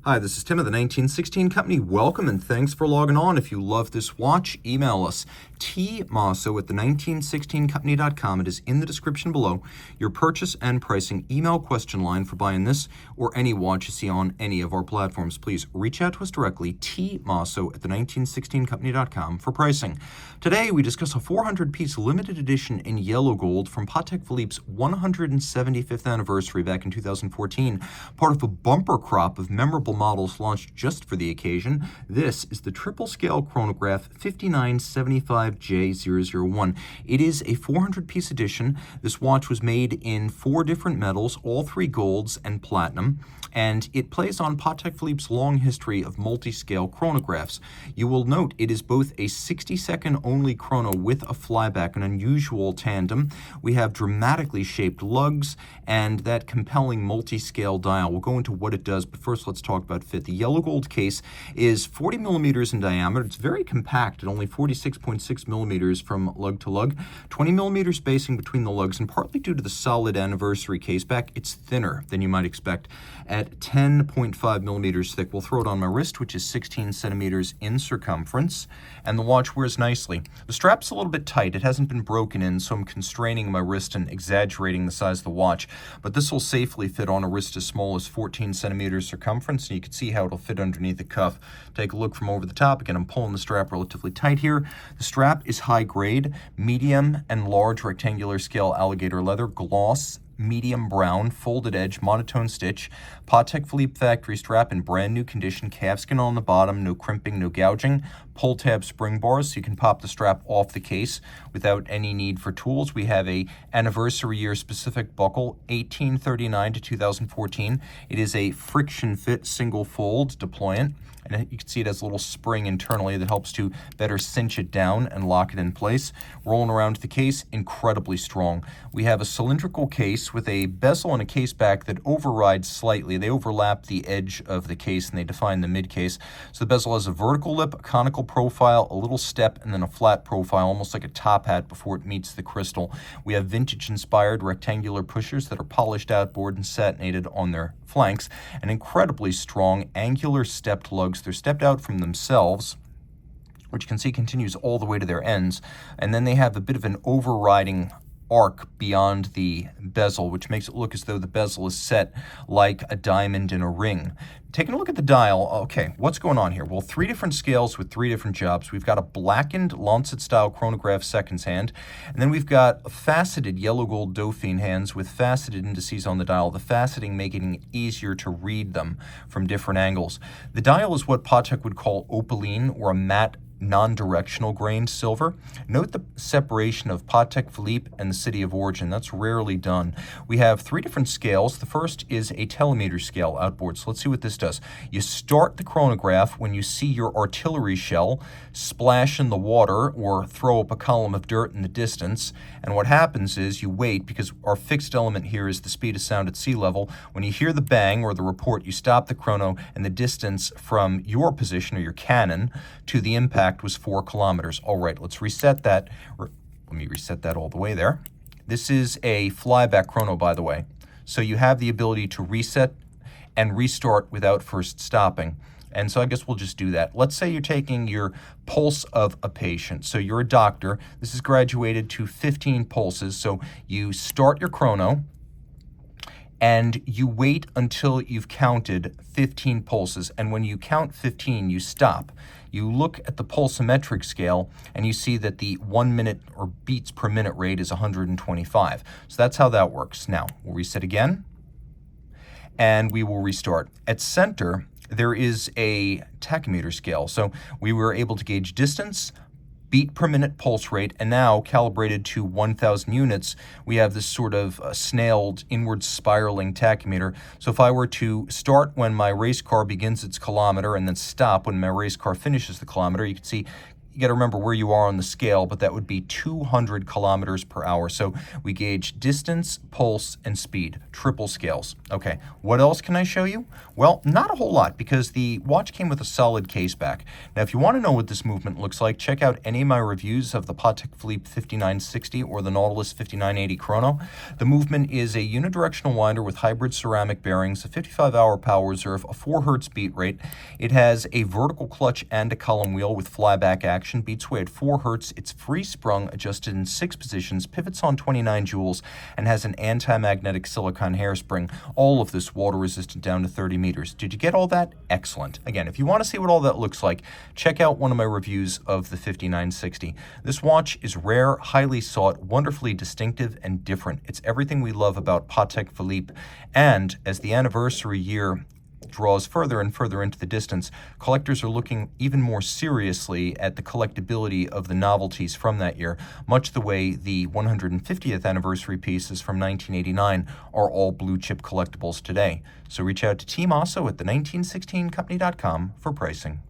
Hi, this is Tim of the 1916 Company. Welcome and thanks for logging on. If you love this watch, email us, tmosso@the1916company.com. It is in the description below. Your purchase and pricing email question line for buying this or any watch you see on any of our platforms. Please reach out to us directly, tmosso@the1916company.com for pricing. Today, we discuss a 400-piece limited edition in yellow gold from Patek Philippe's 175th anniversary back in 2014, part of a bumper crop of memorable models launched just for the occasion. This is the triple-scale chronograph 5975J-001. It is a 400-piece edition. This watch was made in 4 different metals, all 3 golds and platinum, and it plays on Patek Philippe's long history of multi-scale chronographs. You will note it is both a 60-second only chrono with a flyback, an unusual tandem. We have dramatically shaped lugs and that compelling multi-scale dial. We'll go into what it does, but first let's talk about fit. The yellow gold case is 40 millimeters in diameter. It's very compact at only 46.6 millimeters from lug to lug, 20 millimeter spacing between the lugs, and partly due to the solid anniversary case back, it's thinner than you might expect at 10.5 millimeters thick. We'll throw it on my wrist, which is 16 centimeters in circumference, and the watch wears nicely. The strap's a little bit tight. It hasn't been broken in, so I'm constraining my wrist and exaggerating the size of the watch, but this will safely fit on a wrist as small as 14 centimeters circumference, and you can see how it'll fit underneath the cuff. Take a look from over the top. Again, I'm pulling the strap relatively tight here. The strap is high grade, medium and large rectangular scale alligator leather, gloss, medium brown, folded edge, monotone stitch, Patek Philippe factory strap in brand new condition, calfskin on the bottom, no crimping, no gouging, pull tab spring bars so you can pop the strap off the case without any need for tools. We have a anniversary year specific buckle, 1839 to 2014. It is a friction fit single fold deployant, and you can see it has a little spring internally that helps to better cinch it down and lock it in place. Rolling around the case, incredibly strong. We have a cylindrical case with a bezel and a case back that override slightly. They overlap the edge of the case and they define the mid case. So the bezel has a vertical lip, a conical profile, a little step, and then a flat profile, almost like a top hat before it meets the crystal. We have vintage-inspired rectangular pushers that are polished outboard and satinated on their flanks, and incredibly strong angular stepped lugs. They're stepped out from themselves, which you can see continues all the way to their ends, and then they have a bit of an overriding arc beyond the bezel, which makes it look as though the bezel is set like a diamond in a ring. Taking a look at the dial, okay, what's going on here? Well, 3 different scales with 3 different jobs. We've got a blackened Lancet-style chronograph seconds hand, and then we've got faceted yellow gold Dauphine hands with faceted indices on the dial, the faceting making it easier to read them from different angles. The dial is what Patek would call opaline, or a matte non-directional grained silver. Note the separation of Patek Philippe and the city of origin. That's rarely done. We have 3 different scales. The first is a telemeter scale outboard. So let's see what this does. You start the chronograph when you see your artillery shell splash in the water or throw up a column of dirt in the distance. And what happens is you wait, because our fixed element here is the speed of sound at sea level. When you hear the bang or the report, you stop the chrono, and the distance from your position or your cannon to the impact was 4 kilometers. All right, let's reset that. Let me reset that all the way there. This is a flyback chrono, by the way. So you have the ability to reset and restart without first stopping. And so I guess we'll just do that. Let's say you're taking your pulse of a patient. So you're a doctor. This is graduated to 15 pulses. So you start your chrono, and you wait until you've counted 15 pulses. And when you count 15, you stop. You look at the pulsometric scale, and you see that the 1 minute or beats per minute rate is 125. So that's how that works. Now, we'll reset again, and we will restart. At center, there is a tachymeter scale. So we were able to gauge distance, beat per minute pulse rate, and now calibrated to 1,000 units, we have this sort of snailed, inward spiraling tachymeter. So if I were to start when my race car begins its kilometer and then stop when my race car finishes the kilometer, you can see you got to remember where you are on the scale, but that would be 200 kilometers per hour. So we gauge distance, pulse, and speed, triple scales. Okay, what else can I show you? Well, not a whole lot, because the watch came with a solid case back. Now, if you want to know what this movement looks like, check out any of my reviews of the Patek Philippe 5960 or the Nautilus 5980 Chrono. The movement is a unidirectional winder with hybrid ceramic bearings, a 55-hour power reserve, a 4 hertz beat rate. It has a vertical clutch and a column wheel with flyback action, beats away at 4 hertz. It's free sprung, adjusted in 6 positions, pivots on 29 jewels, and has an anti-magnetic silicone hairspring. All of this water resistant down to 30 meters. Did you get all that? Excellent. Again, if you want to see what all that looks like, check out one of my reviews of the 5960. This watch is rare, highly sought, wonderfully distinctive, and different. It's everything we love about Patek Philippe. And as the anniversary year draws further and further into the distance, collectors are looking even more seriously at the collectibility of the novelties from that year, much the way the 150th anniversary pieces from 1989 are all blue chip collectibles today. So reach out to Team Mosso at the 1916company.com for pricing.